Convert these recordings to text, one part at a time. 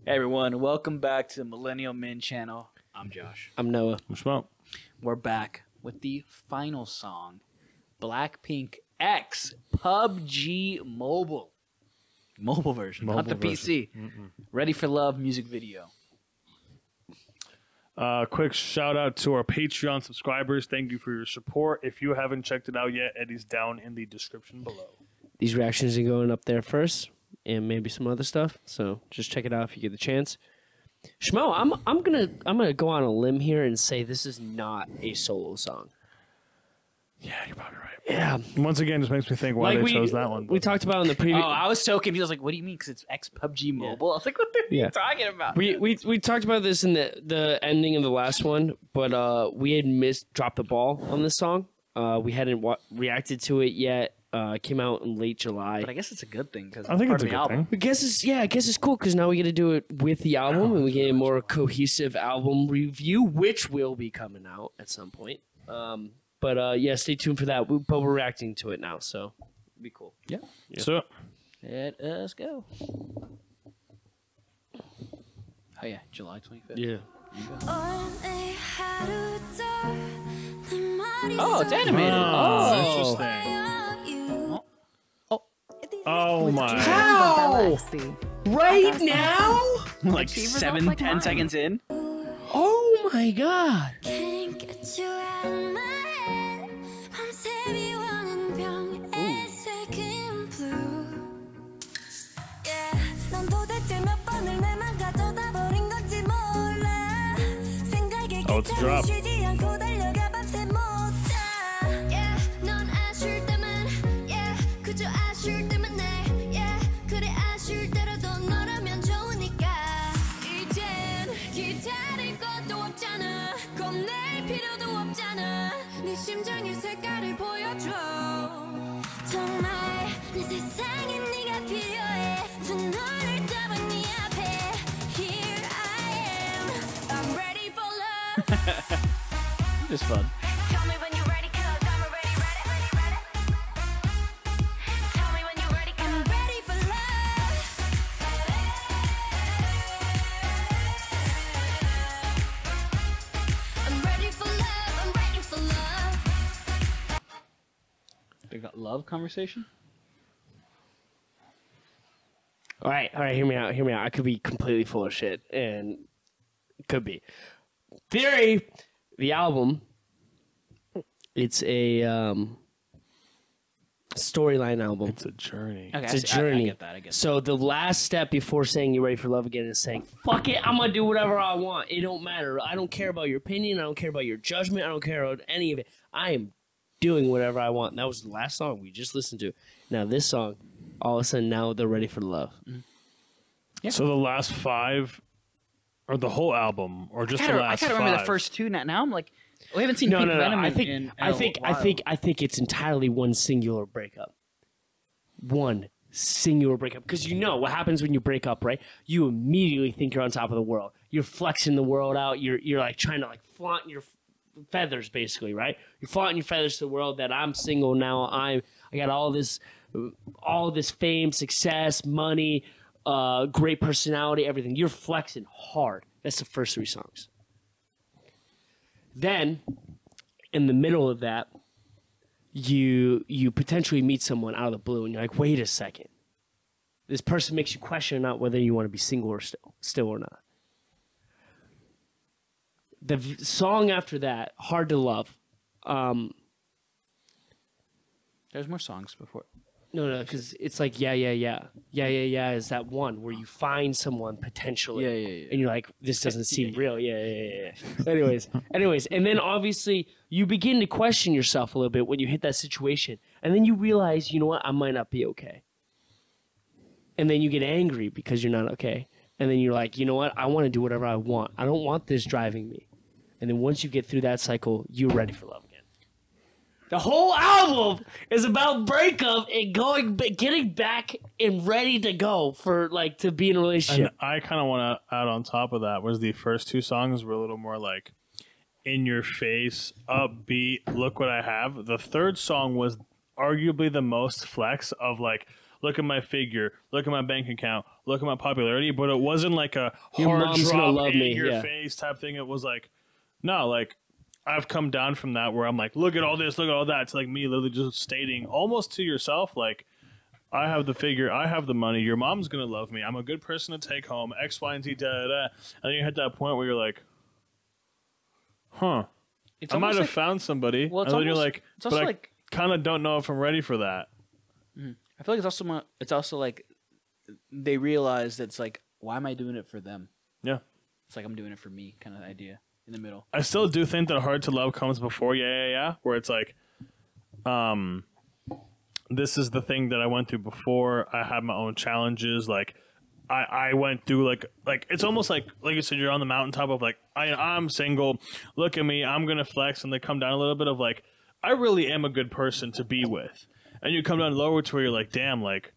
Hey everyone, welcome back to the Millennial Men channel. I'm Josh. I'm Noah. I'm Shmo. We're back with the final song, BLACKPINK X PUBG Mobile version, not the PC. Ready for Love music video. Quick shout out to our Patreon subscribers. Thank you for your support. If you haven't checked it out yet, Eddie's down in the description below. These reactions are going up there first, and maybe some other stuff. So just check it out if you get the chance. Shmo, I'm gonna go on a limb here and say this is not a solo song. Yeah, you're probably right. Yeah. Once again, just makes me think why they chose that one. We talked about in the previous. Oh, I was so confused. I was like, "What do you mean?" Because it's X PUBG Mobile. I was like, "What are you talking about?" We talked about this in the ending of the last one, but we had dropped the ball on this song. We hadn't reacted to it yet. Came out in late July. But I guess it's a good thing because I think it's a the good album. thing. I guess it's cool because now we get to do it with the album, and we get a more cohesive album review, which will be coming out at some point. But yeah, stay tuned for that. But we're reacting to it now, so it'll be cool. Yeah. So, Let us go. Oh yeah, July 25th. Yeah. Oh, it's animated. interesting. Oh my. How? Right now? Like 7-10 seconds in. Oh my god. Oh, it's a drop. It's fun. Tell me when you're ready, 'cause I'm already ready. Tell me when you're ready, 'cause I'm ready for love. I'm ready for love. I'm ready for love. They got love conversation. All right, hear me out. I could be completely full of shit, and could be. Theory, the album, it's a storyline album. It's a journey. Okay, It's a journey. I get that. So the last step before saying you're ready for love again is saying, fuck it, I'm going to do whatever I want. It don't matter. I don't care about your opinion. I don't care about your judgment. I don't care about any of it. I am doing whatever I want. And that was the last song we just listened to. Now this song, all of a sudden now they're ready for love. Yeah. So the last 5, or the whole album, or just the last 5? I kind of remember the first 2. Now I'm like, we haven't seen Pink Venom I think it's entirely one singular breakup. One singular breakup. Because you know what happens when you break up, right? You immediately think you're on top of the world. You're flexing the world out. You're like trying to like flaunt your feathers, basically, right? You're flaunting your feathers to the world that I'm single now. I got all this fame, success, money, great personality, everything. You're flexing hard. That's the first 3 songs. Then, in the middle of that, you potentially meet someone out of the blue, and you're like, wait a second. This person makes you question not whether you want to be single or still or not. The song after that, Hard to Love. There's more songs before. No, because it's like, yeah is that one where you find someone potentially. Yeah. And you're like, this doesn't seem real. Yeah. Anyways, and then obviously you begin to question yourself a little bit when you hit that situation. And then you realize, you know what, I might not be okay. And then you get angry because you're not okay. And then you're like, you know what, I want to do whatever I want. I don't want this driving me. And then once you get through that cycle, you're ready for love again. The whole album is about breakup and getting back and ready to go for like to be in a relationship. And I kind of want to add on top of that was the first 2 songs were a little more like in your face, upbeat, look what I have. The third song was arguably the most flex of like, look at my figure, look at my bank account, look at my popularity. But it wasn't like a Your hard mom's gonna drop love in me, your yeah. face type thing. It was like, no, like I've come down from that where I'm like, look at all this, look at all that. It's like me literally just stating almost to yourself, like, I have the figure, I have the money, your mom's gonna love me, I'm a good person to take home, X, Y, and Z, da da da. And then you hit that point where you're like, huh. It's I might almost have like, found somebody. well, And it's then you're almost- like, it's also but I like- kind of don't know if I'm ready for that. I feel like it's also like they realize that it's like, why am I doing it for them? Yeah. It's like I'm doing it for me, kind of idea in the middle. I still do think that hard to love comes before yeah, where it's like, this is the thing that I went through before. I had my own challenges. Like, I went through like it's almost like you said, you're on the mountaintop of like, I'm single. Look at me. I'm gonna flex, and they come down a little bit of like, I really am a good person to be with, and you come down lower to where you're like, damn, like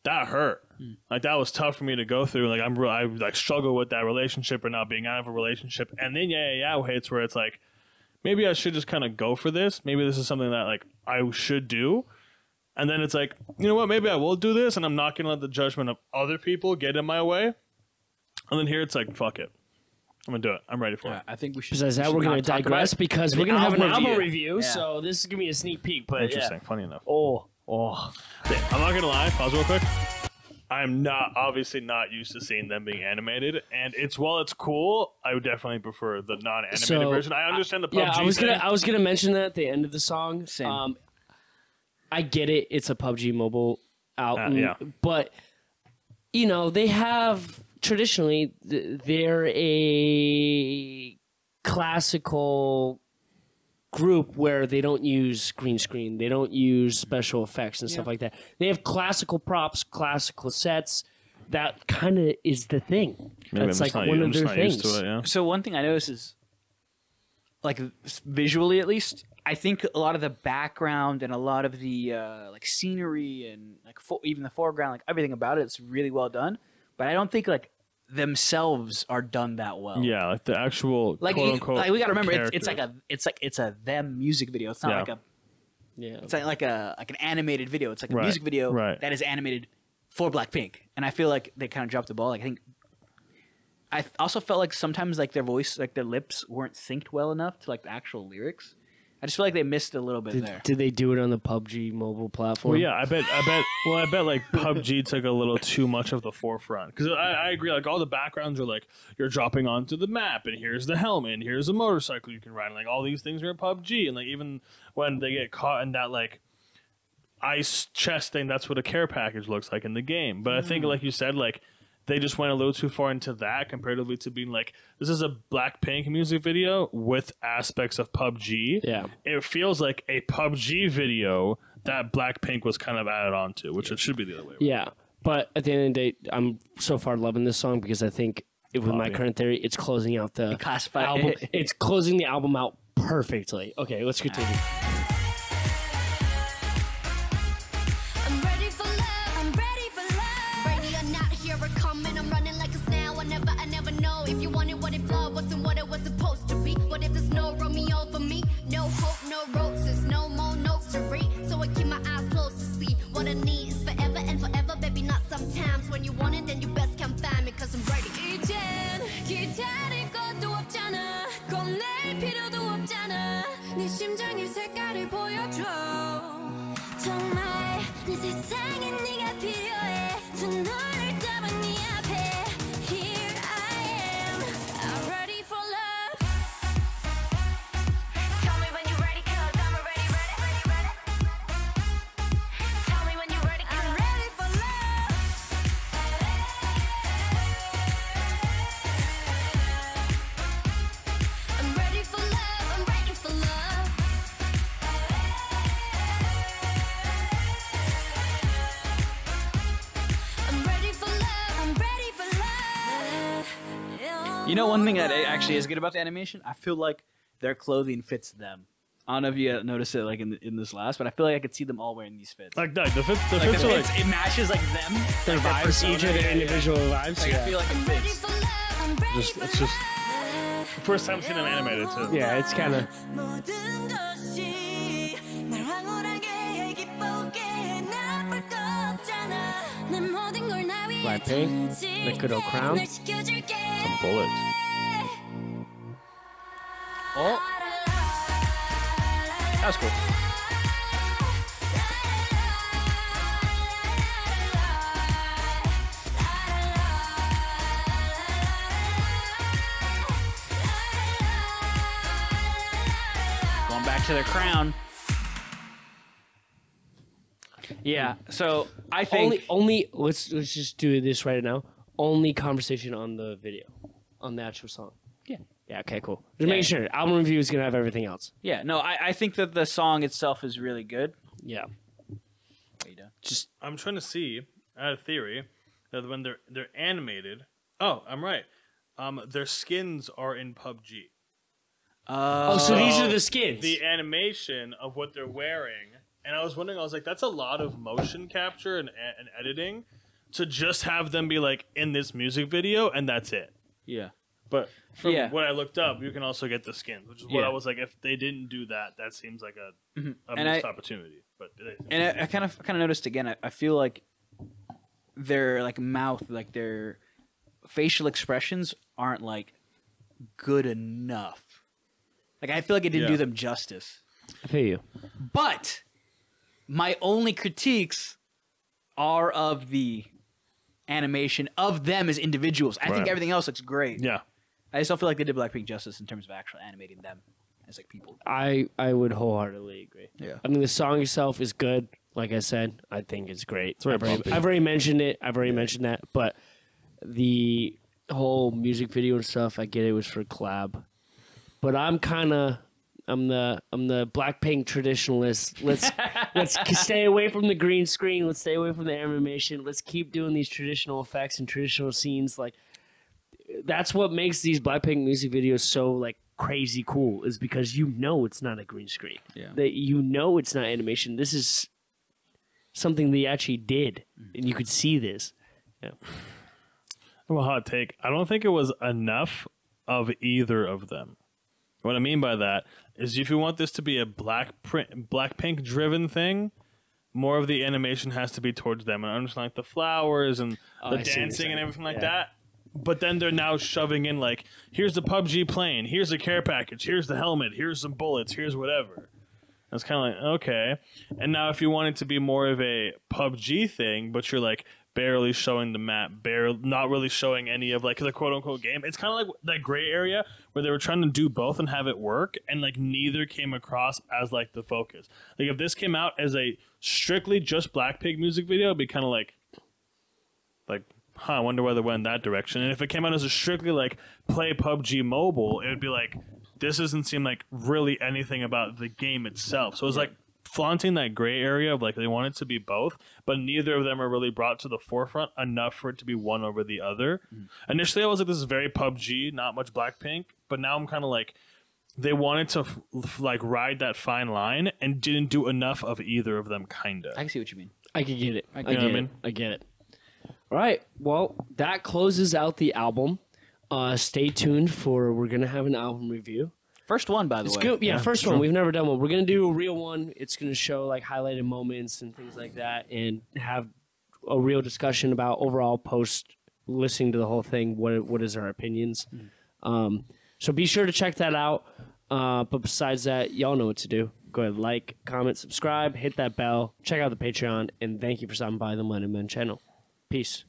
that hurt. Like that was tough for me to go through. Like I like struggle with that relationship or not being out of a relationship, and then yeah hits where it's like, maybe I should just kind of go for this. Maybe this is something that like I should do. And then it's like, you know what, maybe I will do this, and I'm not going to let the judgment of other people get in my way. And then here it's like, fuck it. I'm going to do it. I'm ready for it. I think we should. Besides that, we we're should going not to talk about digress it. because The we're going to have an album album review. review. Yeah. So this is going to be a sneak peek. But Interesting. yeah. Funny enough. Oh. Yeah, I'm not going to lie. Pause real quick. I'm obviously not used to seeing them being animated. And while it's cool, I would definitely prefer the non-animated version. I understand the PUBG Yeah, thing. I was gonna mention that at the end of the song. Same. I get it. It's a PUBG mobile album. Yeah. But, you know, they have traditionally, they're a classical group where they don't use green screen. They don't use special effects and stuff like that. They have classical props, classical sets. That kind of is the thing. Maybe That's I'm like just not, one I'm of just their not things. used to it, yeah. So one thing I noticed is, like visually at least, I think a lot of the background and a lot of the like scenery and like even the foreground, like everything about it's really well done. But I don't think like themselves are done that well. Yeah, like the actual Like, quote unquote. like we gotta remember, character. it's a them music video. It's not Yeah. like a Yeah. it's not like an animated video. It's like a Right, music video right. that is animated for BLACKPINK. And I feel like they kind of dropped the ball. Like I also felt like sometimes like their voice, like their lips weren't synced well enough to like the actual lyrics. I just feel like they missed a little bit there. Did they do it on the PUBG mobile platform? Well, yeah, I bet like PUBG took a little too much of the forefront because I agree. Like all the backgrounds are like you're dropping onto the map, and here's the helmet, and here's a motorcycle you can ride. And, like all these things are in PUBG, and like even when they get caught in that like ice chest thing, that's what a care package looks like in the game. But I think, like you said, like they just went a little too far into that comparatively to being like, this is a BLACKPINK music video with aspects of PUBG. Yeah. It feels like a PUBG video that BLACKPINK was kind of added onto, which it should be the other way around. Yeah. But at the end of the day, I'm so far loving this song because I think with my Copy. current theory, it's closing out the Classified- album. It's closing the album out perfectly. Okay, let's continue. I'm ready for love. I'm ready for love. Ready or not, here it coming. I'm running like a snail. I never know if you wanted what it flowed wasn't what it was supposed to be. What if there's no Romeo for me? No hope, no roses, no more notes to read. So I keep my eyes closed to see what I need is forever and forever, baby. Not sometimes. When you want it, then you best come find me, 'cause I'm ready. 이젠 기다릴 것도 없잖아. 겁낼 필요도 없잖아. 네 심장의 색깔을 보여줘. 정말 내 세상엔 네가 필요해. 두 눈을 감은 네 앞에. Here I am. I'm ready for love. Tell me when you're ready, 'cause I'm ready. Tell me when you're ready, 'cause I'm ready for love. I'm ready for love. I'm ready for love. I'm ready for love. I'm ready for love. You know, one thing that actually is good about the animation, I feel like their clothing fits them. I don't know if you noticed it like in this last, but I feel like I could see them all wearing these fits. Like the fits Like, are like it matches like them, Their like, vibes, persona. each of their individual vibes. Like, I feel like it I'm ready fits. for love. I'm ready just for it's just love. the first time seeing them animated too. Yeah, it's kind of. 모든 것이 날 황홀하게 기쁘게 나쁠 것 없잖아. Blackpink, Liquid O Crown. Some bullets. Oh, that was cool. Going back to the crown. Yeah, so I think Only let's just do this right now. Only conversation on the video, on the actual song. Yeah. Yeah. Okay. Cool. Just making sure. Album review is gonna have everything else. Yeah, no, I think that the song itself is really good. Yeah. What are you doing? Just I'm trying to see. I had a theory that when they're animated. Oh, I'm right. Their skins are in PUBG. so these are the skins. The animation of what they're wearing, and I was wondering. I was like, that's a lot of motion capture and editing to just have them be like in this music video, and that's it. Yeah. But from Yeah. what I looked up, you can also get the skins, which is what Yeah. I was like. If they didn't do that, that seems like a And missed opportunity. But And I kind of noticed again. I feel like their like mouth, like their facial expressions aren't like good enough. Like I feel like it didn't do them justice. I feel you. But my only critiques are of the animation of them as individuals. I think everything else looks great. yeah. I just don't feel like they did Blackpink justice in terms of actually animating them as like people. I would wholeheartedly agree. Yeah. I mean, the song itself is good. Like I said, I think it's great. very I've already mentioned it. I've already mentioned that. But the whole music video and stuff, I get it was for collab. But I'm the Blackpink traditionalist. Let's stay away from the green screen. Let's stay away from the animation. Let's keep doing these traditional effects and traditional scenes. Like that's what makes these Blackpink music videos so like crazy cool. Is because you know it's not a green screen. Yeah. That you know it's not animation. This is something they actually did, and you could see this. Yeah. I have a hot take. I don't think it was enough of either of them. What I mean by that is if you want this to be a Blackpink driven thing, more of the animation has to be towards them. And I understand like the flowers and the I see what you're dancing and saying. everything like that. But then they're now shoving in like, here's the PUBG plane, here's the care package, here's the helmet, here's some bullets, here's whatever. That's kind of like, okay. And now if you want it to be more of a PUBG thing, but you're like barely showing the map, not really showing any of like the quote unquote game, it's kind of like that gray area where they were trying to do both and have it work, and like neither came across as like the focus. Like if this came out as a strictly just Blackpink music video, it'd be kind of like, I wonder whether it went in that direction. And if it came out as a strictly like play PUBG mobile, it would be like, this doesn't seem like really anything about the game itself. So it was like flaunting that gray area of like they want it to be both, but neither of them are really brought to the forefront enough for it to be one over the other. Initially, I was like, this is very PUBG, not much Blackpink, but now I'm kind of like, they wanted to like ride that fine line and didn't do enough of either of them, kind of. I can see what you mean. I can get it. I get get it. it. I get it. All right. Well, that closes out the album. Stay tuned for we're gonna have an album review. First one, by the It's way. good. Yeah, first one. We've never done one. We're gonna do a real one. It's gonna show like highlighted moments and things like that, and have a real discussion about overall post listening to the whole thing. What is our opinions? So be sure to check that out. But besides that, y'all know what to do. Go ahead, like, comment, subscribe, hit that bell, check out the Patreon, and thank you for stopping by the Money Men channel. Peace.